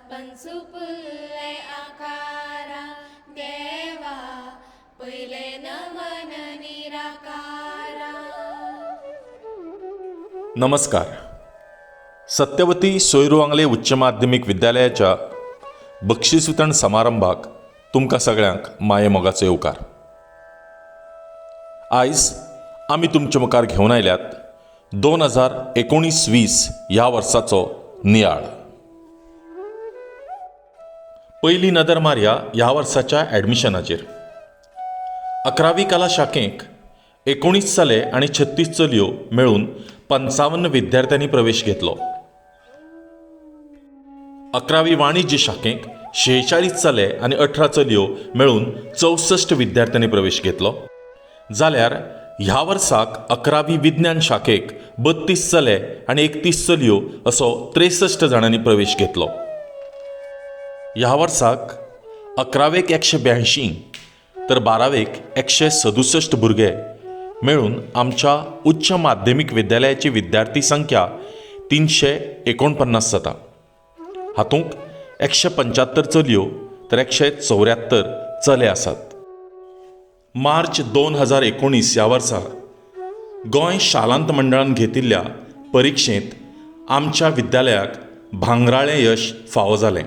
पंचुपुल्ले आकारा देवा पहिले नमन निराकारा. नमस्कार. सत्यवती सोयरुवांगले उच्च माध्यमिक विद्यालयाच्या बक्षीस वितरण समारंभाक तुमकां सगळ्यांक माये मोगाचो येवकार. आयज आमी तुमचे मुखार घेवन आयल्यात 2019-20 ह्या वर्साचो नियाळ. पयली नदर मारया ह्या वर्साच्या ॲडमिशनाचेर. 11वी कला शाखेक 19 चले आनी 36 चलयो मेळून 55 विद्यार्थ्यांनी प्रवेश घेतलो. 11वी वाणिज्य शाखेक 46 चले आनी 18 चलयो मेळून 64 विद्यार्थ्यांनी प्रवेश घेतलो. जाल्यार ह्या वर्साक 11वी विज्ञान शाखेक 32 चले आनी 31 चलयो असो 63 जाणांनी प्रवेश घेतलो. ह्या वर्साक 11वेक 182 तर 12वेक 167 भुरगे मेळून आमच्या उच्च माध्यमिक विद्यालयाची विद्यार्थी संख्या 349 जाता. हातूंत 175 चलयो तर 174 चले आसात. मार्च 2019 ह्या वर्सा गोंय शालांत मंडळान घेतिल्ल्या परिक्षेंत आमच्या विद्यालयाक भांगराळें यश फावो जालें.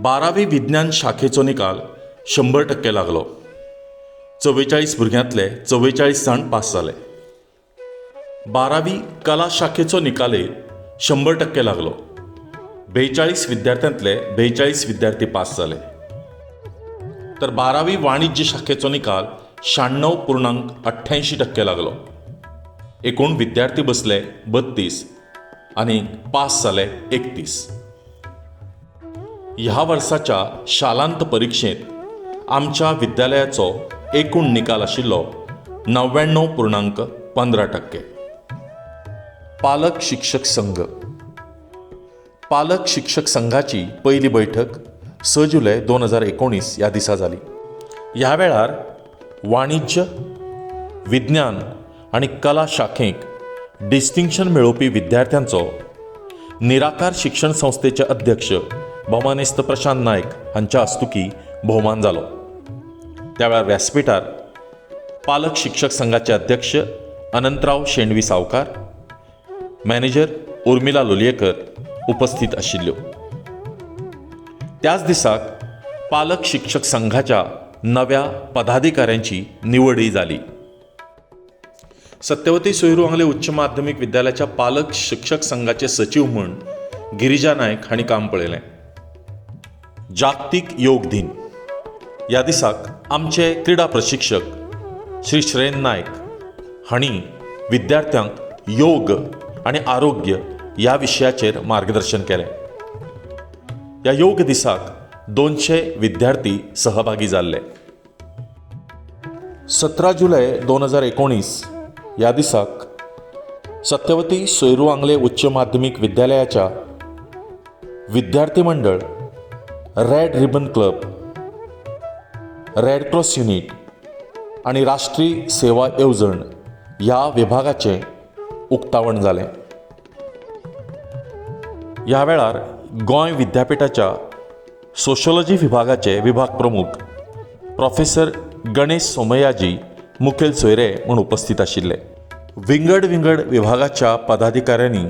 12वी विज्ञान शाखेचो निकाल 100% लागलो. 44 भुरग्यांतले 44 जाण पास जाले. 12वी कला शाखेचो निकालय 100% लागलो. 42 विद्यार्थ्यांतले 42 विद्यार्थी पास जाले. तर 12वी वाणिज्य शाखेचो निकाल 96.88% लागलो. एकूण विद्यार्थी बसले 32 आनी पास जाले 31. ह्या वर्साच्या शालांत परिक्षेंत आमच्या विद्यालयाचो एकूण निकाल आशिल्लो 99.15%. पालक शिक्षक संघ. पालक शिक्षक संघाची पयली बैठक 6 जुलय 2019 ह्या दिसा जाली. ह्या वेळार वाणिज्य, विज्ञान आनी कला शाखेक डिस्टिंक्शन मेळोवपी विद्यार्थ्यांचो निराकार शिक्षण संस्थेचे अध्यक्ष भौमानेस्त प्रशांत नायक हांच्या हस्तुकी भोवमान जालो. त्या वेळार व्यासपीठार पालक शिक्षक संघाचे अध्यक्ष अनंतराव शेणवी सावकार, मॅनेजर उर्मिला लोलयेकर उपस्थित आशिल्ल्यो. त्याच दिसाक पालक शिक्षक संघाच्या नव्या पदाधिकाऱ्यांची निवडही जाली. सत्यवती सोयरुवांगले उच्च माध्यमिक विद्यालयाच्या पालक शिक्षक संघाचे सचिव म्हूण गिरिजा नायक हांणी काम पळयलें. जागतीक योग दिन ह्या दिसाक आमचे क्रीडा प्रशिक्षक श्री श्रेन नायक हांणी विद्यार्थ्यांक योग आनी आरोग्य ह्या विशयाचेर मार्गदर्शन केलें. ह्या योग दिसाक 200 विद्यार्थी सहभागी जाल्ले. 17 जुलय 2019 ह्या दिसाक सत्यवती सोयरुवांगले उच्च माध्यमिक विद्यालयाच्या विद्यार्थी मंडळ, red ribbon club, red cross unit आनी राष्ट्रीय सेवा येवजण ह्या विभागाचें उक्तावण जालें. ह्या वेळार गोंय विद्यापीठाच्या सोशियोलॉजी विभागाचे विभाग प्रमुख प्रोफेसर गणेश सोमयाजी मुखेल सोयरे म्हूण उपस्थित आशिल्ले. विंगड विभागाच्या पदाधिकाऱ्यांनी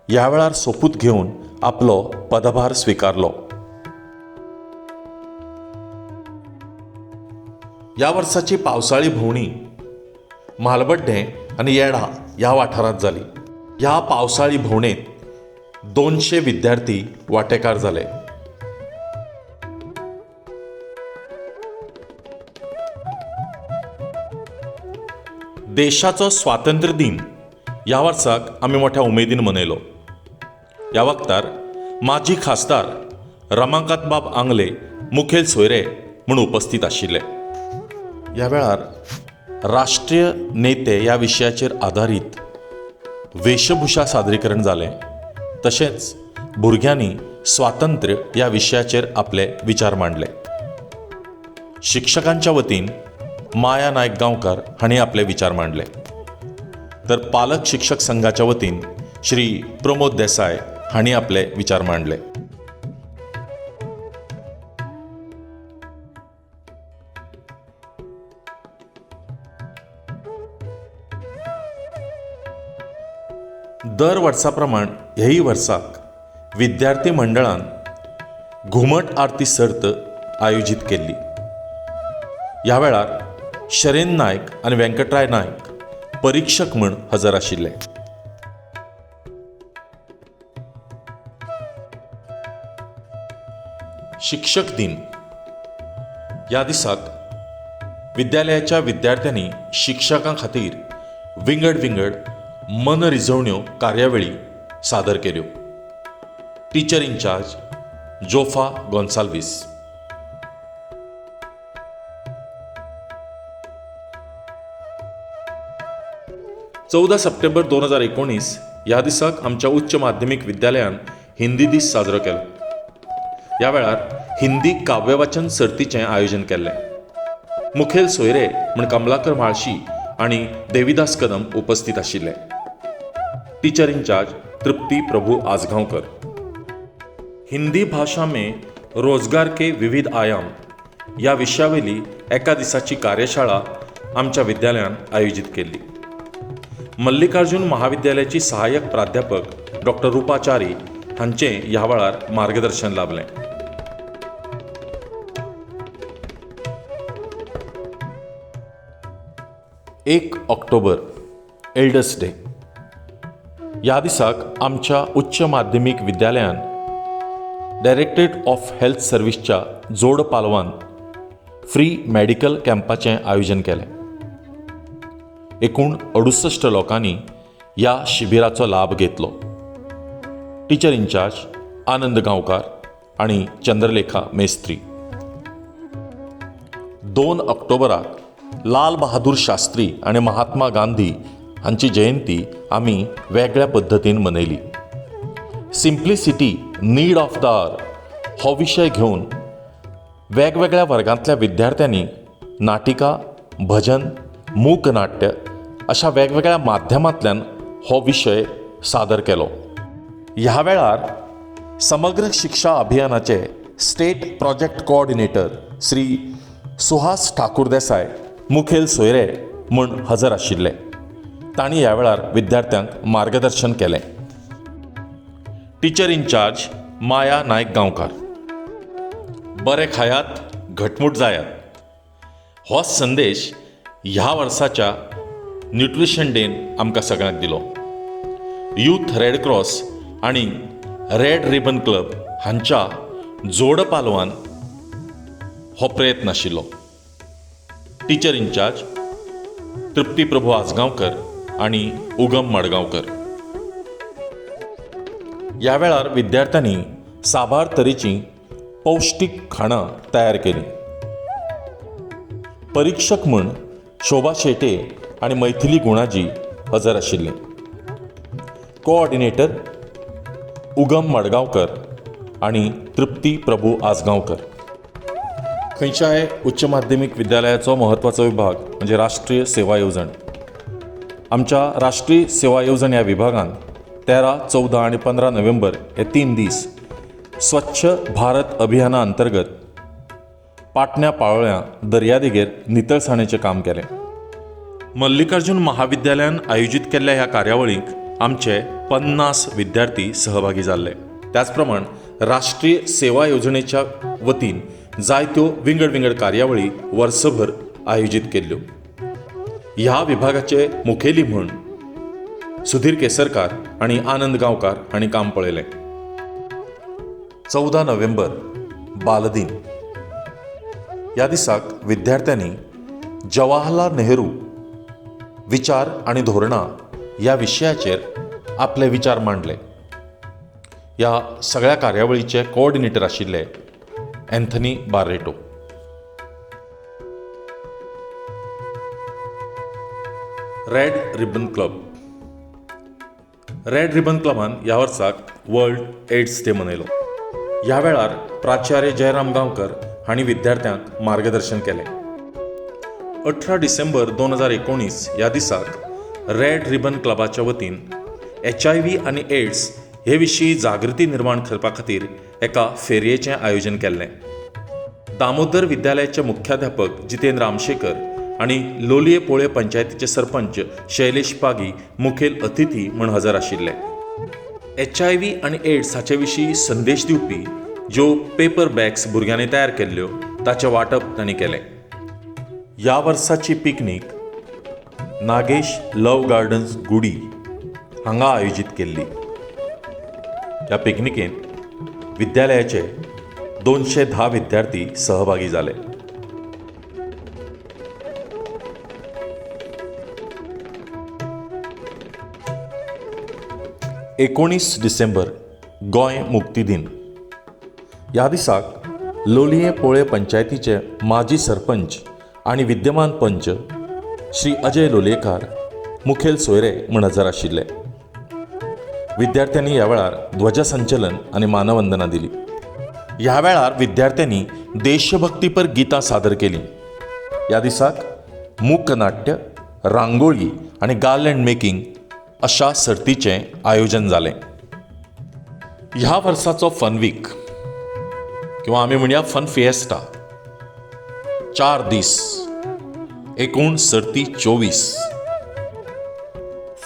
ह्या वेळार सोपूत घेवन आपलो पदभार स्विकारलो. ह्या वर्साची पावसाळी भोंवडी म्हालबड्डें आनी येडा ह्या वाठारांत जाली. ह्या पावसाळी भोंवडेंत 200 विद्यार्थी वांटेकार जाले. देशाचो स्वातंत्र्य दिन ह्या वर्साक आमी मोठ्या उमेदीन मनयलो. ह्या वक्तार माजी खासदार रमाकांत बाब आंगले मुखेल सोयरे म्हूण उपस्थित आशिल्ले. ह्या वेळार राष्ट्रीय नेते ह्या विशयाचेर आदारीत वेशभूषा सादरीकरण जालें. तशेंच भुरग्यांनी स्वातंत्र्य ह्या विशयाचेर आपले विचार मांडले. शिक्षकांच्या वतीन माया नायक गांवकार हांणी आपले विचार मांडले. तर पालक शिक्षक संघाच्या वतीन श्री प्रमोद देसाय हांणी आपले विचार मांडले. दर वर्सा प्रमाण हेही वर्साक विद्यार्थी मंडळान घुमट आरती सर्त आयोजीत केल्ली. ह्या वेळार शरेन नायक आनी व्यंकटराय नायक परीक्षक म्हूण हजर आशिल्ले. शिक्षक दिन ह्या दिसाक विद्यालयाच्या विद्यार्थ्यांनी शिक्षकां खातीर विंगड मनरिजवण्यो कार्यावळी सादर केल्यो. Teacher in-charge Jofa Gonsalves. चौदा सप्टेंबर 2019 ह्या दिसाक आमच्या उच्च माध्यमीक विद्यालयान हिंदी दीस साजरो केलो. ह्या वेळार हिंदी काव्यवाचन सर्तीचें आयोजन केल्लें. मुखेल सोयरे म्हण कमलाकर म्हाळशी आनी देविदास कदम उपस्थित आशिल्ले. टीचर इन्चार्ज तृप्ती प्रभु आजगांवकर. हिंदी भाषा में रोजगार के विविध आयाम ह्या विशयावयली एका दिसाची कार्यशाळा आमच्या विद्यालयान आयोजीत केल्ली. मल्लिकार्जुन महाविद्यालयाची सहाय्यक प्राध्यापक डॉक्टर रुपाचारी हांचें ह्या वेळार मार्गदर्शन लाभलें. 1 ऑक्टोबर एल्डर्स डे. ह्या दिसाक आमच्या उच्च माध्यमीक विद्यालयान डायरेक्टरेट ऑफ हेल्थ सर्व्हिसच्या जोड पालवान फ्री मेडिकल कॅम्पाचें आयोजन केलें. एकूण 68 लोकांनी ह्या शिबिराचो लाभ घेतलो. टीचर इन्चार्ज आनंद गांवकार आनी चंद्रलेखा मेस्त्री. 2 ऑक्टोबराक लाल बहादूर शास्त्री आनी महात्मा गांधी हांची जयंती आमी वेगळ्या पद्दतीन मनयली. सिंप्लिसिटी नीड ऑफ द आवर हो विशय घेवन वेगवेगळ्या वर्गांतल्या विद्यार्थ्यांनी नाटिका, भजन, मूकनाट्य अशा वेगवेगळ्या माध्यमांतल्यान हो विशय सादर केलो. ह्या वेळार समग्र शिक्षा अभियानाचे state project coordinator Shri Suhas Thakur देसाय मुखेल सोयरे म्हूण हजर आशिल्ले. तांणी ह्या वेळार विद्यार्थ्यांक मार्गदर्शन केलें. टीचर इन्चार्ज माया नायक गांवकार. बरे खायात, घटमूट जायात हो संदेश ह्या वर्साच्या न्यूट्रिशन डेन आमकां सगळ्यांक दिलो. यूथ रेड क्रॉस आनी रेड रिबन क्लब हांच्या जोड पालवान हो प्रयत्न आशिल्लो. टीचर इन्चार्ज तृप्ती प्रभु आजगांवकर आनी उगम मडगांवकर. ह्या वेळार विद्यार्थ्यांनी साबार तरेचीं पौश्टीक खाणां तयार केलीं. परीक्षक म्हूण शोभा शेटे आनी मैथिली गुणाजी हजर आशिल्लीं. कोऑर्डिनेटर उगम मडगांवकर आनी तृप्ती प्रभु आजगांवकर. खंयच्याय उच्च माध्यमीक विद्यालयाचो म्हत्वाचो विभाग म्हणजे राष्ट्रीय सेवा येवजण. आमच्या राष्ट्रीय सेवा येवजण ह्या विभागान 13, 14 आनी 15 नोव्हेंबर हे 3 दीस स्वच्छ भारत अभियाना अंतर्गत पाटण्या पाळोळ्या दर्यादेगेर नितळसाणेचें काम केलें. मल्लिकार्जुन महाविद्यालयान आयोजीत केल्ल्या ह्या कार्यावळीक आमचे 50 विद्यार्थी सहभागी जाल्ले. त्याच प्रमाण राष्ट्रीय सेवा येवजणेच्या वतीन जायत्यो विंगड कार्यावळी वर्सभर आयोजीत केल्ल्यो. ह्या विभागाचे मुखेली म्हूण सुधीर केसरकार आनी आनंद गांवकार हांणी काम पळयलें. 14 नोव्हेंबर बालदीन. ह्या दिसाक विद्यार्थ्यांनी जवाहरलाल नेहरू विचार आनी धोरणां ह्या विशयाचेर आपले विचार मांडले. ह्या सगळ्या कार्यावळीचे कोऑर्डिनेटर आशिल्ले Anthony Barreto. Red ribbon club. Red ribbon क्लबान ह्या वर्साक वर्ल्ड एड्स डे मनयलो. ह्या वेळार प्राचार्य जयराम गांवकर हांणी विद्यार्थ्यांक मार्गदर्शन केलें. 18 डिसेंबर 2019 ह्या दिसाक रेड रिबन क्लबाच्या वतीन HIV आनी एड्स हे विशीं जागृती निर्माण करपा खातीर एका फेरयेचें आयोजन केल्लें. दामोदर विद्यालयाचे मुख्याध्यापक जितेंद्र आमशेकर आनी लोलये पोळे पंचायतीचे सरपंच शैलेश पागी मुखेल अतिथी म्हूण हजर आशिल्ले. HIV आनी एड्स हाचे विशीं संदेश दिवपी ज्यो पेपर बॅग्स भुरग्यांनी तयार केल्ल्यो ताचें वांटप तांणी केलें. ह्या वर्साची पिकनीक नागेश लव गार्डन्स गुडी हांगा आयोजीत केल्ली. ह्या पिकनिकेंत विद्यालयाचे 210 विद्यार्थी सहभागी जाले. 19 डिसेंबर गोंय मुक्ती दिन. ह्या दिसाक लोलये पोळे पंचायतीचे माजी सरपंच आनी विद्यमान पंच श्री अजय लोलयेकार मुखेल सोयरे म्हण हजर आशिल्ले. विद्यार्थ्यांनी ह्या वेळार ध्वजसंचलन आनी मानवंदना दिली. ह्या वेळार विद्यार्थ्यांनी देशभक्तीपर गितां सादर केलीं. ह्या दिसाक मूकनाट्य, रांगोळी आनी गार्लँड मेकिंग अशा सर्तीचें आयोजन जालें. ह्या वर्साचो फन वीक किंवा आमी म्हणया फन फिएस्टा 4 दीस, एकूण सर्ती 24.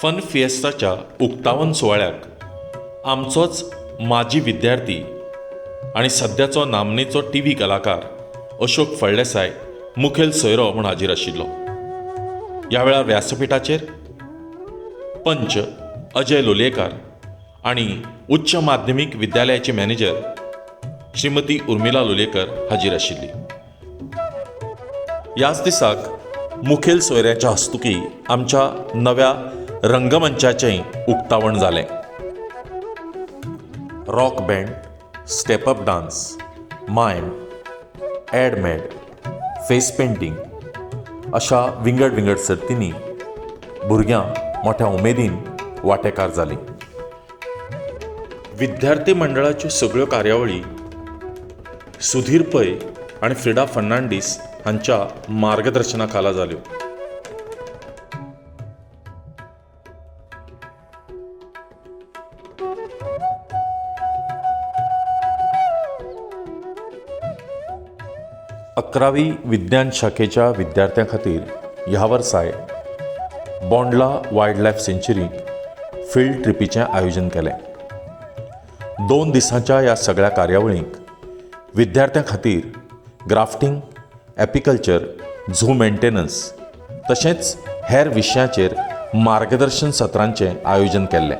फन फिएस्टाच्या उक्तावण सुवाळ्याक आमचोच माजी विद्यार्थी आनी सद्याचो नामनेचो TV कलाकार अशोक फळदेसाय मुखेल सोयरो म्हूण हाजीर आशिल्लो. ह्या वेळार व्यासपीठाचेर पंच अजय लोलयेकार आनी उच्च माध्यमीक विद्यालयाची मॅनेजर श्रीमती उर्मिला लोलयेकर हाजीर आशिल्ली. ह्याच दिसाक मुखेल सोयऱ्याच्या हस्तुकी आमच्या नव्या रंगमंचाचेंय उक्तावण जालें. Rock band, step up dance, mime, एडमेड, फेस पेंटिंग अशा विंगड विंगड सर्तींनी भुरग्यां मोठ्या उमेदीन वांटेकार जालीं. विद्यार्थी मंडळाच्यो सगळ्यो कार्यावळी सुधीर पै आनी फ्रिडा फर्नांडीस हांच्या मार्गदर्शना खाला जाल्यो. अकरावी विज्ञान शाखेच्या विद्यार्थ्यां खातीर ह्या Versailles Bondla wild life सँच्युरीक field ट्रिपीचें आयोजन केलें. 2 दिसांच्या ह्या सगळ्या कार्यावळींक विद्यार्थ्यां खातीर ग्राफ्टिंग, एपिकल्चर, झू मेंटेनन्स तशेंच हेर विशयांचेर मार्गदर्शन सत्रांचें आयोजन केल्लें.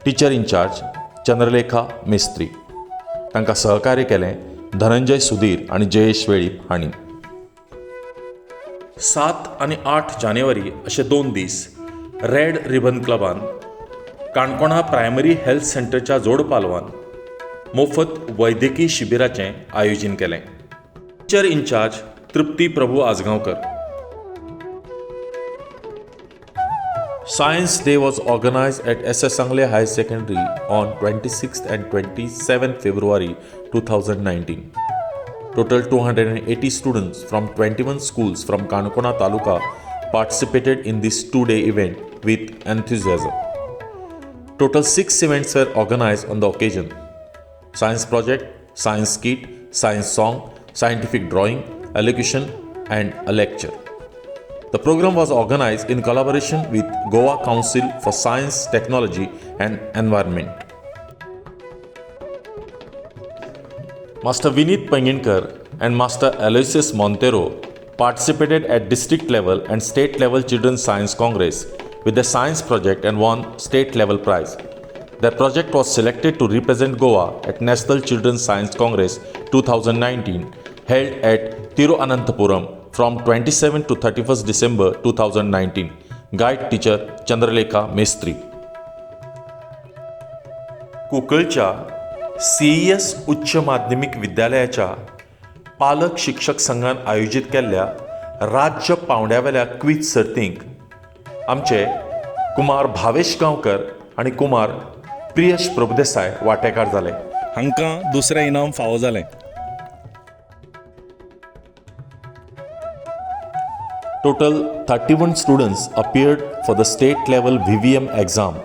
Teacher in-charge Chandralekha Mestri. तांकां सहकार्य केलें धनंजय सुधीर आनी जयेश वेळीप हांणी. 7 आनी 8 जानेवारी अशे 2 दीस रेड रिबन क्लबान काणकोणा प्रायमरी हेल्थ सेंटरच्या जोड पालवान मोफत वैद्यकी शिबिराचें आयोजन केलें. Teacher in-charge Trupti Prabhu Ajgaonkar. Science Day was organized at SS Angle High Secondary on 26th and 27th February 2019. Total 280 students from 21 schools from Kanakona Taluka participated in this 2-day event with enthusiasm. Total 6 events were organized on the occasion: science project, science kit, science song, scientific drawing, elocution, and a lecture. The program was organized in collaboration with Goa Council for Science, Technology and Environment. Master Vinit Panginkar and Master Aloysius Montero participated at district level and state level Children's Science Congress with the science project and won state level prize. Their project was selected to represent Goa at National Children's Science Congress 2019 held at Thiruvananthapuram from 27 to 31st December 2019. Guide teacher Chandralekha Mestri. कुंकळच्या CES उच्च माध्यमिक विद्यालयाच्या पालक शिक्षक संघान आयोजित केल्ल्या राज्य पांवड्यावेल्या quiz सर्तींक आमचे कुमार भावेश गांवकर आनी कुमार प्रियश प्रभुदेसाय वांटेकार जाले. हांकां दुसरें इनाम फावो जालें. Total 31 students appeared for the state level VVM exam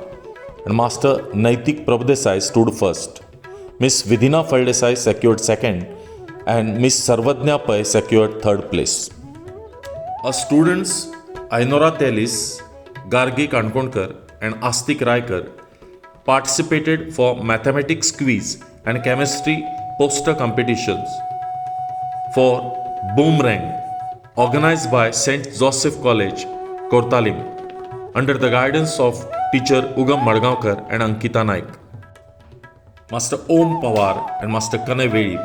and Master Naitik Prabhudesai stood first. Miss Vidhina Faldesai secured second and Miss Sarvadnya Pai secured third place. Our students Ainora Telis, Gargi Kankonkar and Astik Raikar participated for mathematics quiz and chemistry poster competitions. For Boomerang, organized by St. Joseph College, Kortalim, under the guidance of teacher Ugam Madgaonkar and Ankita Naik. Master Om Pawar and Master Kanay Vedi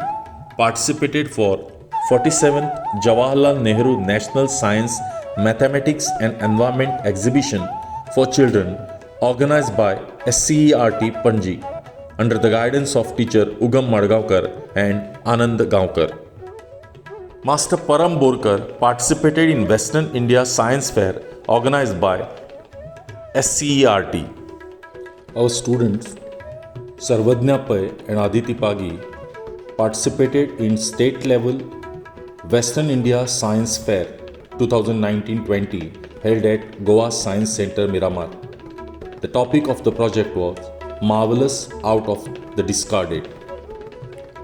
participated for 47th Jawaharlal Nehru National Science, Mathematics and Environment Exhibition for Children organized by SCERT Panji under the guidance of teacher Ugam Madgaonkar and Anand Gaonkar. Master Param Borkar participated in Western India Science Fair organized by SCERT. Our students Sarvadnya Pai and Aditi Pagi participated in state level Western India Science Fair 2019-20 held at Goa Science Center, Miramar. The topic of the project was Marvelous Out of the Discarded.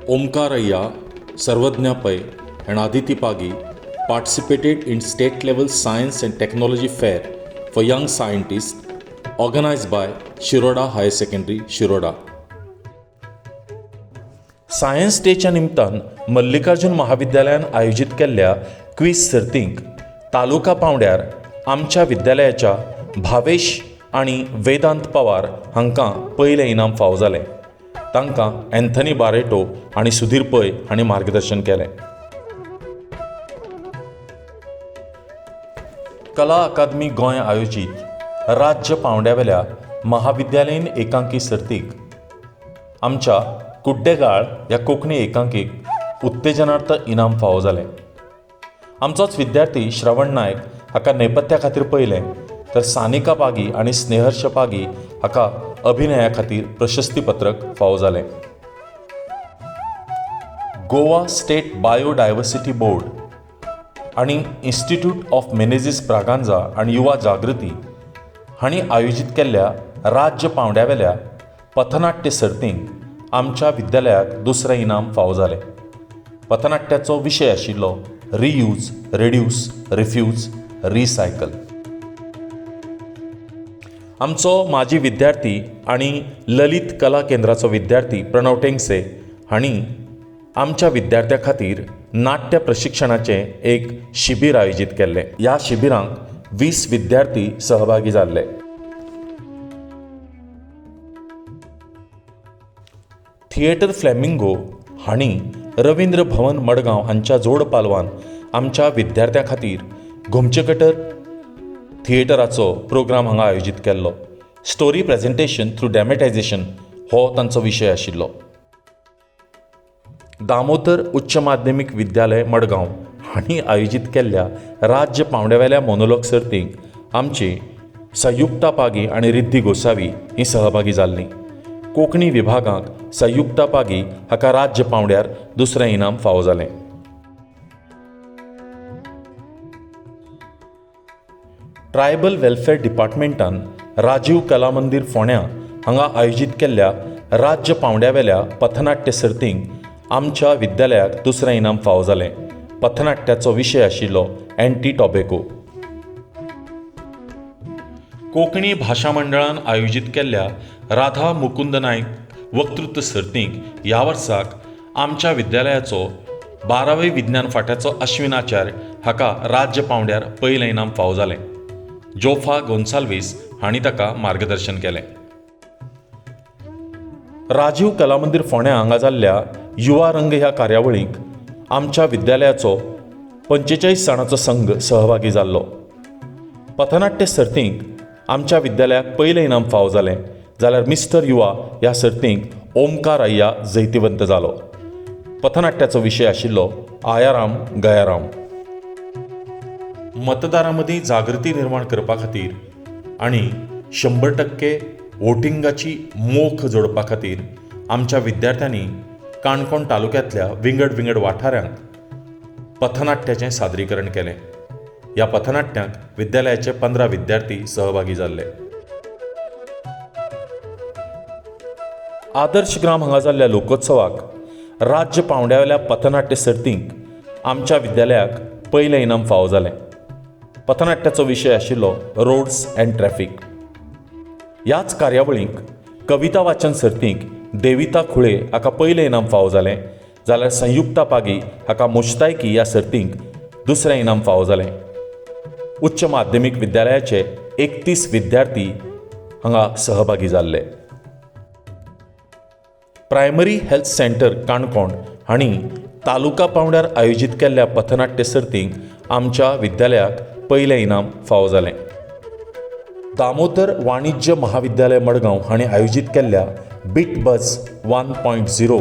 Omkaraya, Sarvadnya Pai and Aditi Pagi participated in state level science and technology fair for young scientists organized by Shiroda Higher Secondary, Shiroda. Science डेच्या निमतान मल्लिकार्जुन महाविद्यालयान आयोजीत केल्ल्या quiz सर्तींक तालुका पांवड्यार आमच्या विद्यालयाच्या भावेश आनी वेदांत पवार हांकां पयलें इनाम फावो जालें. तांकां एन्थनी बारेटो आनी सुधीर पै हांणी मार्गदर्शन केलें. कला अकादमी गोंय आयोजीत राज्य पांवड्यावेल्या महाविद्यालयीन एकांकी सर्तीक आमच्या कुड्डेगाळ ह्या कोंकणी एकांकीक उत्तेजनार्थ इनाम फावो जालें. आमचोच विद्यार्थी श्रवण नायक हाका नेपथ्या खातीर पयलें तर सानिका पागी आनी स्नेहर्ष पागी हाका अभिनया खातीर प्रशस्तीपत्रक फावो जालें. गोवा स्टेट बायोडायवर्सिटी बोर्ड आनी इन्स्टिट्यूट ऑफ मेनेझीस ब्रागांझा आनी युवा जागृती हांणी आयोजीत केल्ल्या राज्य पांवड्यावेल्या पथनाट्य सर्तींक आमच्या विद्यालयाक दुसरें इनाम फावो जालें. पथनाट्याचो विशय आशिल्लो रियूज, रिड्यूस, रिफ्यूज, रिसायकल. आमचो माजी विद्यार्थी आनी ललित कला केंद्राचो विद्यार्थी प्रणव टेंगसे हांणी आमच्या विद्यार्थ्यां खातीर नाट्य प्रशिक्षणाचें एक शिबीर आयोजीत केल्लें. ह्या शिबिरांक 20 विद्यार्थी सहभागी जाल्ले. थिएटर फ्लॅमिंगो हांणी रवींद्र भवन मडगांव हांच्या जोड पालवान आमच्या विद्यार्थ्यां खातीर घुमचेकटर थिएटराचो प्रोग्राम हांगा आयोजीत केल्लो. स्टोरी प्रेझेंटेशन थ्रू डॅमेटायझेशन हो तांचो विशय आशिल्लो. दामोदर उच्च माध्यमीक विद्यालय मडगांव हांणी आयोजीत केल्ल्या राज्य पांवड्यावेल्या मोनोलॉग सर्तींक आमची संयुक्ता पागी आनी रिद्धी गोसावी हीं सहभागी जाल्लीं. कोंकणी विभागांक संयुक्ता पागी हाका राज्य पांवड्यार दुसरें इनाम फावो जालें. ट्रायबल वेलफेअर डिपार्टमेंटान राजीव कला मंदिर फोंड्यां हांगा आयोजीत केल्ल्या राज्य पांवड्यावेल्या पथनाट्य सर्तींक आमच्या विद्यालयाक दुसरें इनाम फावो जालें. पथनाट्याचो विशय आशिल्लो एंटी टॉबॅको. कोंकणी भाशा मंडळान आयोजीत केल्ल्या राधा मुकुंद नायक वक्तृत्व सर्तींक ह्या वर्साक आमच्या विद्यालयाचो 12वे विज्ञान फांट्याचो अश्विन आचार्य हाका राज्य पांवड्यार पयलें इनाम फावो जालें. जोफा गोन्साल्वीस हांणी ताका मार्गदर्शन केलें. राजीव कला मंदिर फोंड्या हांगा जाल्ल्या युवा रंग ह्या कार्यावळीक आमच्या विद्यालयाचो 45 जाणांचो संघ सहभागी जाल्लो. पथनाट्य सर्तींक आमच्या विद्यालयाक पयलें इनाम फावो जालें जाल्यार मिस्टर युवा ह्या सर्तींक ओमकार अय्या जैतिवंत जालो. पथनाट्याचो विशय आशिल्लो आयाराम गयाराम. मतदारां मदीं जागृती निर्माण करपा खातीर आनी 100% वोटिंगाची मोख जोडपा खातीर आमच्या विद्यार्थ्यांनी काणकोण तालुक्यांतल्या विंगड वाठारांत पथनाट्याचें सादरीकरण केलें. ह्या पथनाट्याक विद्यालयाचे 15 विद्यार्थी सहभागी जाल्ले. आदर्श ग्राम हांगा जाल्ल्या लोकोत्सवाक राज्य पांवड्यावेल्या पथनाट्य सर्तींक आमच्या विद्यालयाक पयलें इनाम फावो जालें. पथनाट्याचो विशय आशिल्लो रोड्स अँड ट्रॅफिक. ह्याच कार्यावळीक कविता वाचन सर्तीक देविता खुळे हाका पयलें इनाम फावो जालें, जाल्यार संयुक्ता पागी हाका मुश्तायकी ह्या सर्तीक दुसरें इनाम फावो जालें. उच्च माध्यमीक विद्यालयाचे 31 विद्यार्थी हांगा सहभागी जाल्ले. प्रायमरी हेल्थ सेंटर काणकोण हांणी तालुका पांवड्यार आयोजीत केल्ल्या पथनाट्य सर्तीक आमच्या विद्यालयाक पयलें इनाम फावो जालें. दामोदर वाणिज्य महाविद्यालय मडगांव हांणी आयोजीत केल्ल्या बीट बज 1.0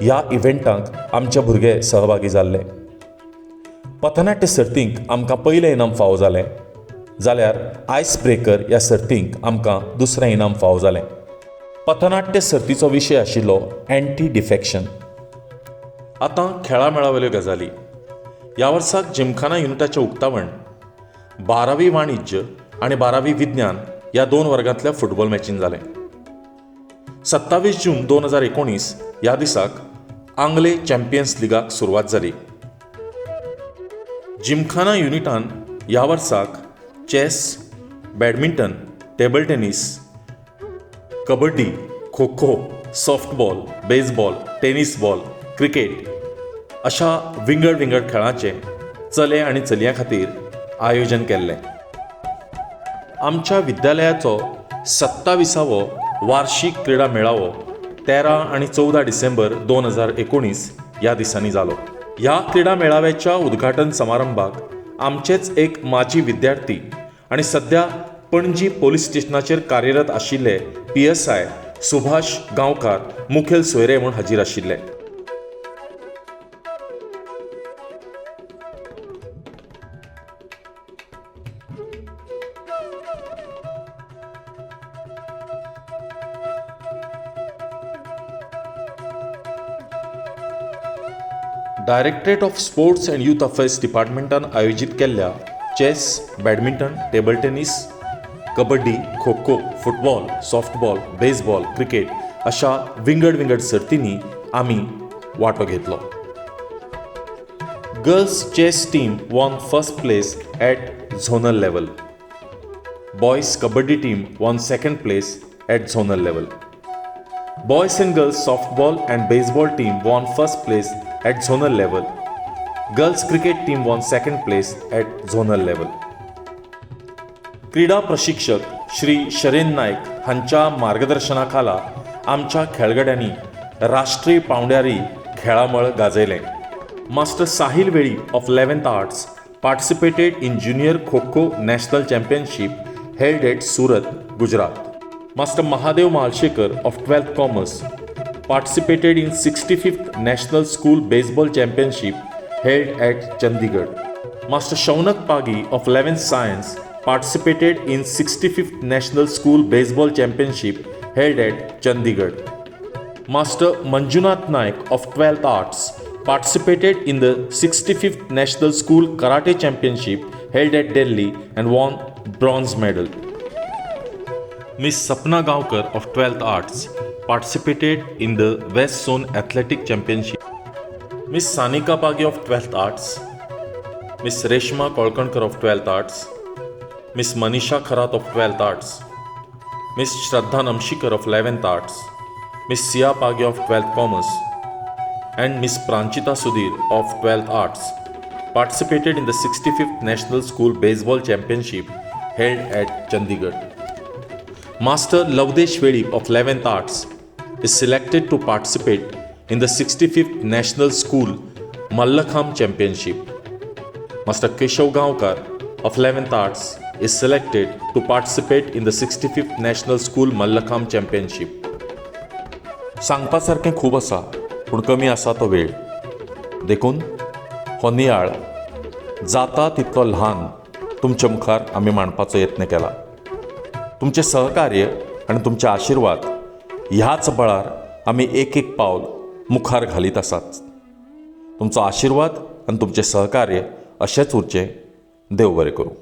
ह्या इव्हेंटाक आमचे भुरगे सहभागी जाल्ले. पथनाट्य सर्तीक आमकां पयलें इनाम फावो जालें, जाल्यार आयस ब्रेकर ह्या सर्तीक आमकां दुसरें इनाम फावो जालें. पथनाट्य सर्तीचो विशय आशिल्लो एंटी डिफेक्शन. आतां खेळा मेळावेल्यो गजाली. ह्या वर्साक जिमखाना युनिटाचें उक्तावण 12वी वाणिज्य आनी 12वी विज्ञान ह्या 2 वर्गांतल्या फुटबॉल मॅचीन जालें. 27 जून 2019 ह्या दिसाक आंगले चॅम्पियन्स लिगाक सुरवात जाली. जिमखाना युनिटान ह्या वर्साक chess, badminton, table tennis, kabaddi, kho kho, softball, baseball, tennis ball, cricket अशा विंगड विंगड खेळांचें चले आनी चलयां खातीर आयोजन केल्लें. आमच्या विद्यालयाचो 27वो वार्षिक क्रीडा मेळावो 13 आनी 14 डिसेंबर 2019 ह्या दिसांनी जालो. ह्या क्रीडा मेळाव्याच्या उद्घाटन समारंभाक आमचेच एक माजी विद्यार्थी आनी सध्या पणजी पोलीस स्टेशनाचेर कार्यरत आशिल्ले PSI सुभाष गांवकार मुखेल सोयरे म्हूण हाजीर आशिल्ले. Directorate of sports and youth affairs डिपार्टमेंटान आयोजीत केल्ल्या chess, badminton, table tennis, kabaddi, kho kho, football, softball, baseball, cricket अशा विंगड विंगड सर्तींनी आमी वांटो घेतलो. Girls chess team won first place at zonal level. Boys kabaddi team won second place at zonal level. Boys and girls softball and baseball team won first place at zonal level. Girls cricket team won second place at zonal level. क्रीडा प्रशिक्षक श्री शरेन नायक हांच्या मार्गदर्शनाखाला आमच्या खेळगड्यांनी राष्ट्रीय पांवड्यारी खेळामळ गाजयलें. Master Sahil वेळी of 11th arts participated in junior Kho-Kho national championship held at Surat, Gujarat. Master Mahadev Malshekar of 12th Commerce participated in 65th National School Baseball Championship held at Chandigarh. Master Shaunak Pagi of 11th Science participated in 65th National School Baseball Championship held at Chandigarh. Master Manjunath Naik of 12th Arts participated in the 65th National School Karate Championship held at Delhi and won bronze medal. Miss Sapna Gaonkar of 12th Arts participated in the West Zone Athletic Championship. Miss Sanika Pagi of 12th Arts, Miss Reshma Kolkankar of 12th Arts, Miss Manisha Kharat of 12th Arts, Miss Shraddha Namshikar of 11th Arts, Miss Sia Pagi of 12th Commerce, and Miss Pranchita Sudhir of 12th Arts participated in the 65th National School Baseball Championship held at Chandigarh. Master Lavdesh Vedi of 11th Arts is selected to participate in the 65th National School Mallakham Championship. Master Keshav Gaonkar of 11th Arts is selected to participate in the 65th National School Mallakham Championship. सांगपासारकें खूब आसा, पूण कमी आसा तो वेळ. देखून हो नियाळ जाता तितलो ल्हान तुमच्या मुखार आमी मांडपाचो यत्न केला. तुमचें सहकार्य आनी तुमचे आशिर्वाद ह्याच बळार आमी एक एक पावल मुखार घालीत आसात. तुमचो आशिर्वाद आनी तुमचें सहकार्य अशेंच उरचें. देव बरें करूं.